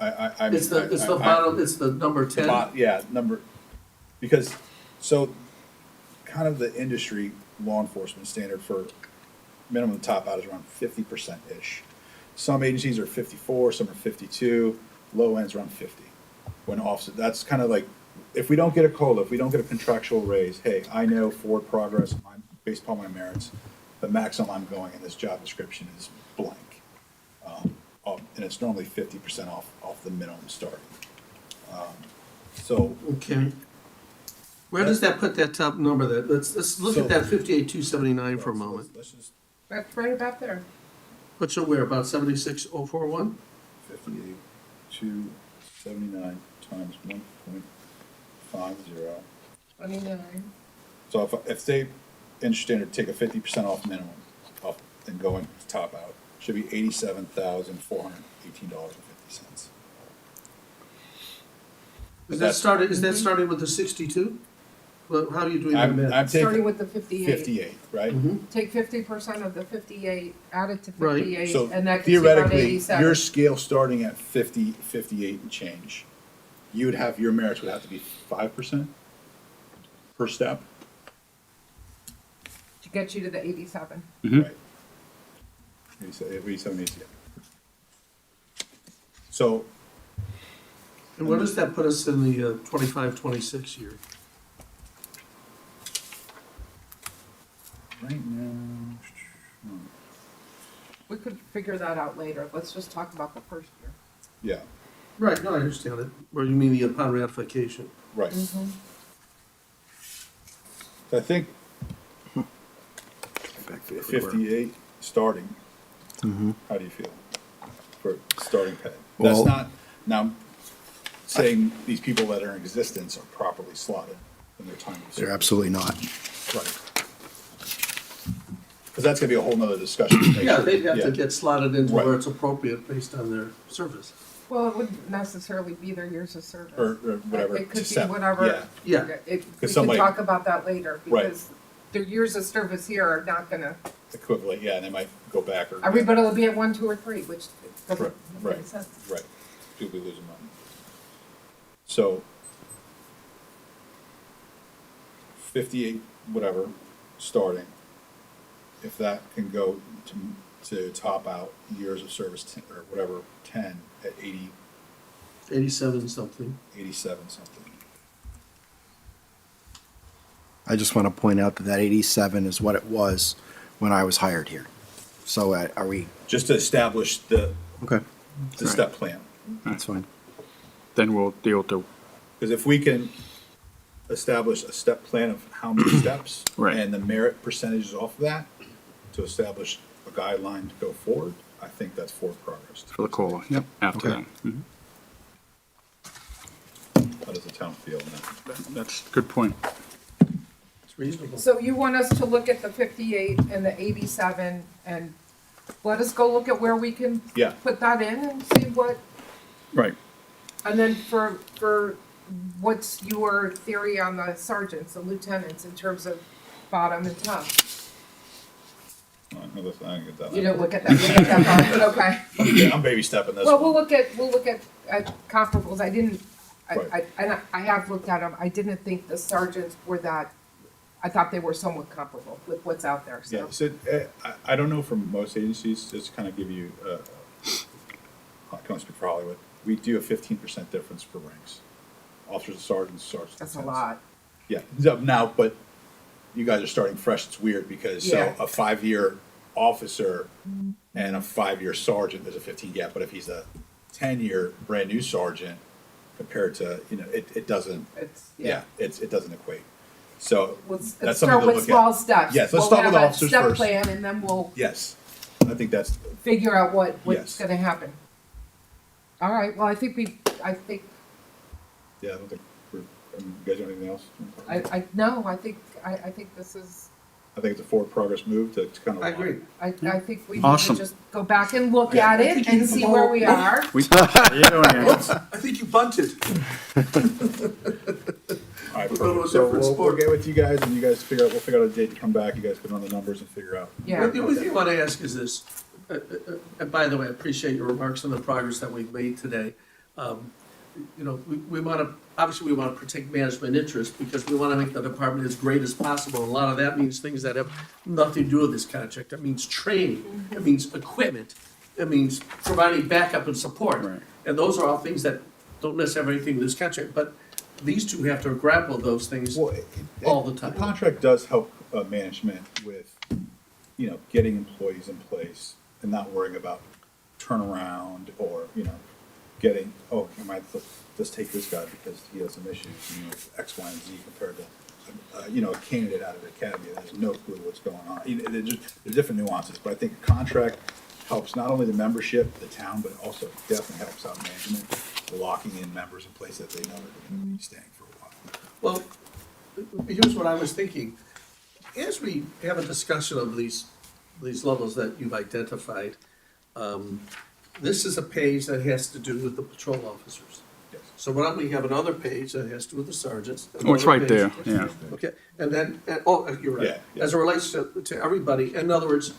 A: I mean.
J: It's the bottom, it's the number 10?
A: Yeah, because, so, kind of the industry law enforcement standard for minimum top out is around 50%-ish. Some agencies are 54, some are 52, low end's around 50. When officer, that's kind of like, if we don't get a COLA, if we don't get a contractual raise, hey, I know forward progress, based upon my merits, the maximum I'm going in this job description is blank. And it's normally 50% off the minimum starting. So,
J: Okay. Where does that put that top number there? Let's look at that 58,279 for a moment.
A: let's just,
C: That's right about there.
J: What's it where, about 76,041?
A: 58,279 times 1.50.
C: 29.
A: So if they, interested to take a 50% off minimum, off and go in top out, should be $87,418.50.
J: Is that starting with the 62? Well, how are you doing that
A: I'm
J: math?
C: Starting
A: taking
C: with the 58.
A: 58, right?
C: Take 50% of the 58, add it to
J: Right.
C: 58,
A: So
C: and that gives you about
A: theoretically,
C: 87.
A: your scale starting at 50, 58 and change, you would have, your merits would have to be 5% per step?
C: To get you to the 87.
A: Right. 87, 88. So,
J: And where does that put us in the 25, 26 year?
A: right now,
C: We could figure that out later. Let's just talk about the first year.
A: yeah,
J: Right, no, I understand it. Where you mean the upon ratification?
A: right.
C: Mm-hmm.
A: So I think 58 starting, how do you feel for starting pay? That's
D: Well-
A: not, now, saying these people that are in existence are properly slotted in their time of
D: They're
A: service.
D: absolutely not.
A: Right. Because that's gonna be a whole nother discussion. to make
J: Yeah,
A: sure-
J: they'd have
A: yeah.
J: to get slotted into
A: Right.
J: where it's appropriate based on their service.
C: Well, it wouldn't necessarily be their years of service.
A: Or whatever.
C: It could
A: to
C: be
A: set-
C: whatever.
A: Yeah,
J: Yeah.
C: We can
A: somebody-
C: talk about that later,
A: Right.
C: because their years of service here are not gonna,
A: equivalent, yeah, and they might go back or.
C: everybody will be at 1, 2, or 3, which doesn't
A: Right,
C: make
A: right.
C: any sense.
A: Right, people be losing money. So, 58, whatever, starting, if that can go to top out years of service, or whatever, 10 at 80,
J: 87 something.
A: 87 something.
D: I just want to point out that 87 is what it was when I was hired here. So are we,
A: just to establish
D: okay,
A: the step plan.
D: that's fine.
E: Then we'll deal to,
A: Because if we can establish a step plan of how many steps
E: Right.
A: and the merit percentages off of that to establish a guideline to go forward, I think that's forward progress.
E: for the COLA, yep, after
D: Okay.
E: that. Mhm.
A: How does the town feel on that?
E: That's a good point.
J: It's reasonable.
C: So you want us to look at the 58 and the 87 and let us go look at where we can
A: Yeah.
C: put that in and see what,
E: Right.
C: and then for what's your theory on the sergeants and lieutenants in terms of bottom and top?
A: I didn't get that.
C: You don't look at that, you look at that part, okay.
A: I'm baby stepping this
C: Well, we'll
A: one.
C: look at comparables. I didn't,
A: Right.
C: I have looked at them. I didn't think the sergeants were that, I thought they were somewhat comparable with what's out there,
A: Yeah,
C: so.
A: so, I don't know from most agencies, just kind of give you, I can't speak for Hollywood, we do a 15% difference for ranks. Officers, sergeants, sergeants.
C: That's a
A: lieutenants.
C: lot.
A: Yeah, so now, but you guys are starting fresh, it's weird because, so
C: Yeah.
A: a 5-year officer and a 5-year sergeant, there's a 15 gap, but if he's a 10-year brand-new sergeant compared to, it doesn't,
C: It's,
A: yeah, it doesn't equate. So,
C: Let's
A: that's
C: start
A: something to
C: with
A: look
C: small
A: at.
C: steps.
A: Yes, let's start with officers
C: We'll have
A: first.
C: a step plan and then we'll
A: Yes, I think that's,
C: figure out what's
A: Yes.
C: gonna happen. All right, well, I think,
A: yeah, I don't think we're, you guys got anything else?
C: no, I think this is,
A: I think it's a forward progress move to kind of.
J: I agree.
C: I think we need
E: Awesome.
C: to just go back and look
A: Yeah,
C: at
J: I
C: it
J: think you
C: and
J: hit the
C: see
J: ball.
C: where we are.
E: How you doing, Ann?
J: I think you bunted.
A: All right,
J: We'll go to a
A: perfect. So
J: different
A: we'll
J: sport.
A: get with you guys and you guys we'll figure out a date to come back. You guys put on the numbers and figure out.
C: Yeah.
J: The only thing I want to ask is this, and by the way, I appreciate your remarks on the progress that we've made today. We want to, obviously, we want to protect management interest because we want to make the department as great as possible. A lot of that means things that have nothing to do with this contract. That means training, it means equipment, it means providing backup and support.
E: Right.
J: And those are all things that don't necessarily have anything to do with this contract, but these two have to grapple with those things
A: Well,
J: all the time.
A: The contract does help management with, getting employees in place and not worrying about turnaround or, getting, let's take this guy because he has some issues, X, Y, and Z compared to, a candidate out of the academy that has no clue what's going on. There's different nuances, but I think a contract helps not only the membership, the town, but also definitely helps out management, locking in members in place that they know they're gonna be staying for a while.
J: Well, here's what I was thinking. As we have a discussion of these levels that you've identified, this is a page that has to do with the patrol officers.
A: Yes.
J: So why don't we have another page that has to do with the sergeants?
E: Oh, it's
J: another
E: right there,
J: page-
E: yeah.
J: Okay, and then, you're right.
A: Yeah, yeah.
J: As it relates to everybody, in other words,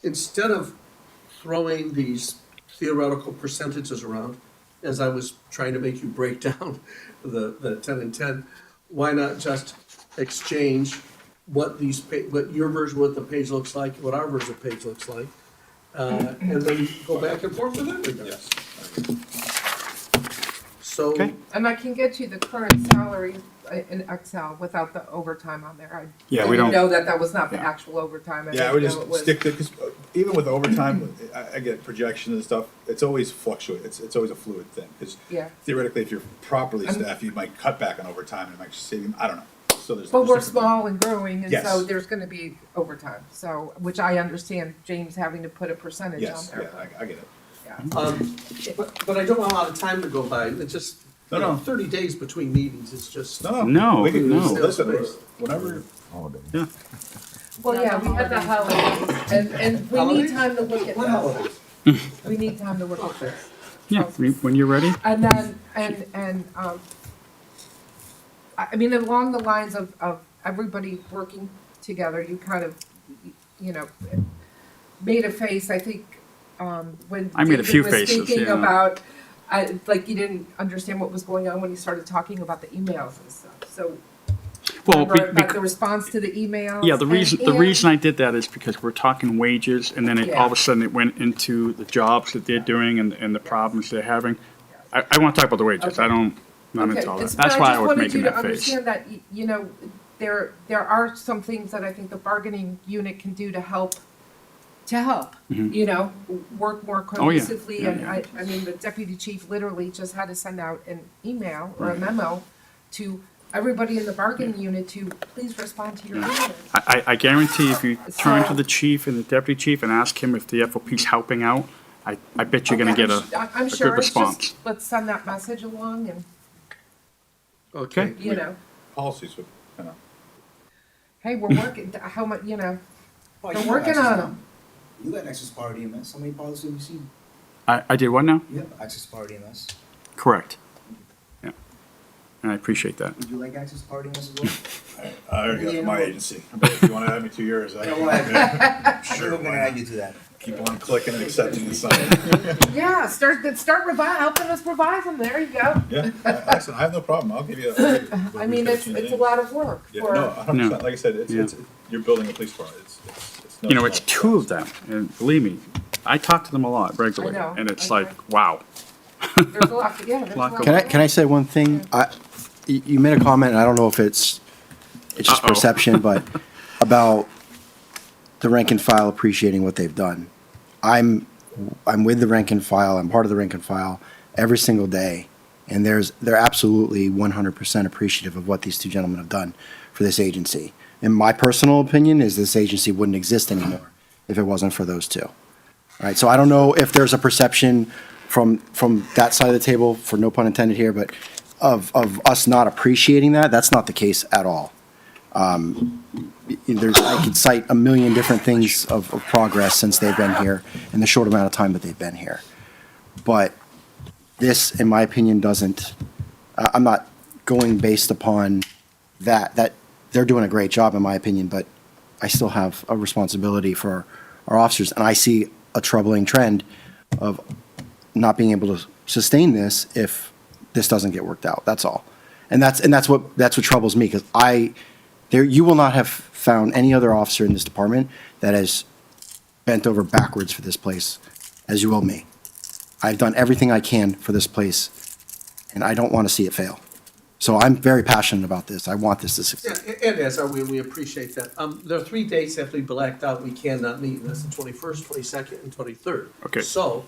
J: instead of throwing these theoretical percentages around, as I was trying to make you break down the 10 and 10, why not just exchange what what your version, what the page looks like, what our version of the page looks like, and then go back and forth with everything.
A: Yes.
J: So,
E: Okay.
C: And I can get you the current salary in Excel without the overtime on there.
E: Yeah,
C: I
E: we
C: didn't
E: don't-
C: know that was not the
E: Yeah.
C: actual overtime.
A: Yeah, I would
C: didn't
A: just
C: know it was-
A: stick to, because even with overtime, I get projections and stuff, it's always fluctuate, it's always a fluid thing, because
C: Yeah.
A: theoretically, if you're properly
C: I'm-
A: staffed, you might cut back on overtime, and it might save you, I don't know, so there's.
C: But
A: there's
C: we're
A: different-
C: small and growing, and so
A: Yes.
C: there's gonna be overtime, so, which I understand James having to put a percentage on
A: Yes,
C: there.
A: yeah, I get it.
C: Yeah.
J: but I don't want a lot of time to go by, it's just,
A: No.
J: 30 days between meetings, it's just.
E: No,
A: We can,
E: no.
A: listen, whenever,
E: Yeah,
C: Well, yeah, we had the holidays, and we need time to look at
J: What holidays?
C: this. We need time to look at this.
E: yeah, when you're ready.
C: And then, I mean, along the lines of everybody working together, you kind of, made a face, I think, when
E: I made a
C: David
E: few
C: was
E: faces,
C: speaking
E: yeah.
C: about, like you didn't understand what was going on when he started talking about the emails and stuff, so.
E: Well,
C: Remember about the response to the emails?
E: yeah, the
C: and-
E: reason I did that is because we're talking wages, and then all of a sudden it went into the jobs that they're doing and the problems they're having. I want to talk about the wages.
C: Okay.
E: Not
C: Okay,
E: into all that.
C: it's-
E: That's
C: but
E: why I was making that
C: I
E: face.
C: just wanted you to understand that, there are some things that I think the bargaining unit can do to help to help, you know, work more
E: Oh, yeah.
C: cohesively.
E: Yeah,
C: And
E: yeah.
C: I mean, the deputy chief literally just had to send out an email or a memo to everybody in the bargaining unit to please respond to your email.
E: I guarantee if you turn to
C: So-
E: the chief and the deputy chief and ask him if the FOP's helping out, I bet you're gonna
C: Okay,
E: get
C: I'm
E: a
C: sure
E: good
C: it's just-
E: response.
C: Let's send that message along and,
J: Okay.
C: you know,
A: Policies would,
C: hey, we're working, how much, you know,
H: Oh,
C: they're
H: you
C: working
H: have access
C: on
H: now.
C: them.
H: You got access power to EMS. How many policies have you seen?
E: I did what now?
H: You have access power to EMS.
E: Correct. Yeah. And I appreciate that.
H: Would you like access power to EMS as well?
A: I already got
H: Yeah,
A: my
H: no.
A: agency. But if you wanna add me 2 years, I
H: You know what?
A: can.
H: Sure,
A: Sure,
H: I'm gonna
A: why
H: add
A: not?
H: you to that.
A: Keep on clicking and accepting and signing.
C: Yeah, start helping us revise them, there you go.
A: Yeah, listen, I have no problem, I'll give you.
C: I mean, it's a lot of work
A: Yeah,
C: for.
A: no, 100%, like I said,
E: Yeah.
A: you're building a police department, it's no
E: You know, it's
A: small
E: two of
A: task.
E: them, and believe me, I talk to them a lot regularly,
C: I know,
E: and it's
C: I
E: like, wow.
C: There's a lot, yeah, there's a
E: Lot
C: lot.
D: Can I say one thing? You made a comment, and I don't know if it's just
E: Uh-oh.
D: perception, but about the rank and file appreciating what they've done. I'm with the rank and file, I'm part of the rank and file every single day, and they're absolutely 100% appreciative of what these two gentlemen have done for this agency. And my personal opinion is this agency wouldn't exist anymore if it wasn't for those two. All right, so I don't know if there's a perception from that side of the table, for no pun intended here, but of us not appreciating that. That's not the case at all. I could cite a million different things of progress since they've been here in the short amount of time that they've been here. But this, in my opinion, doesn't, I'm not going based upon that they're doing a great job, in my opinion, but I still have a responsibility for our officers, and I see a troubling trend of not being able to sustain this if this doesn't get worked out. That's all. And that's what troubles me, because you will not have found any other officer in this department that has bent over backwards for this place as you will me. I've done everything I can for this place, and I don't want to see it fail. So I'm very passionate about this. I want this to
J: Yeah,
D: succeed.
J: and as are we, and we appreciate that. There are 3 dates that have to be blacked out, we cannot meet, and that's the 21st, 22nd, and 23rd.
E: Okay.
J: So,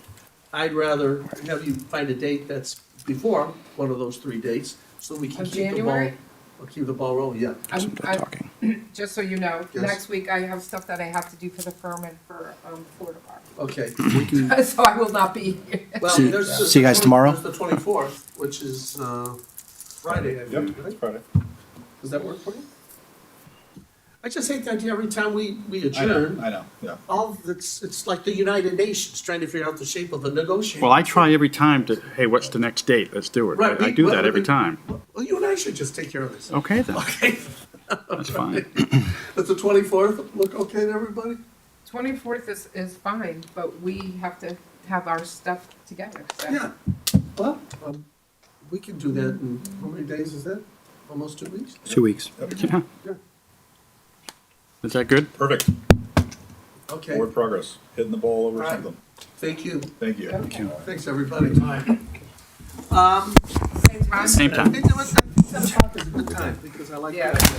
J: I'd rather have you find a date that's before one of those 3 dates, so we can
C: Of
J: keep the ball,
C: January?
J: or keep the ball rolling, yeah.
C: I'm-
D: They're talking.
C: Just so you know,
J: Yes.
C: next week I have stuff that I have to do for the firm and for, Florida Bar.
J: Okay, we can,
C: So I will not be here.
J: well,
D: See-
J: there's the.
D: see you guys tomorrow?
J: There's the 24th, which is, Friday, I
A: Yep,
J: believe,
A: it's
J: right?
A: Friday.
J: Does that work for you? I just hate the idea every time we
A: I know,
J: adjourn,
A: I know, yeah.
J: it's like the United Nations trying to figure out the shape of the negotiation.
E: Well, I try every time to, hey, what's the next date? Let's do it.
J: Right,
E: I do
J: well,
E: that every
J: we-
E: time.
J: Well, you and I should just take care of this.
E: Okay, then,
J: Okay.
E: that's fine.
J: Does the 24th look okay to everybody?
C: 24th is fine, but we have to have our stuff together, so.
J: Yeah. Well, we can do that in, how many days is that? Almost 2 weeks?
D: 2 weeks.
E: Yeah.
J: Yeah.
E: Is that good?
A: Perfect,
J: Okay,
A: forward progress, hitting the ball over
J: Right.
A: something.
J: thank you.
A: Thank you.
C: Okay.
J: Thanks, everybody.
C: Same time?
E: Same time.
J: You know what, 7 o'clock is a good time, because I like
C: Yeah.
J: that.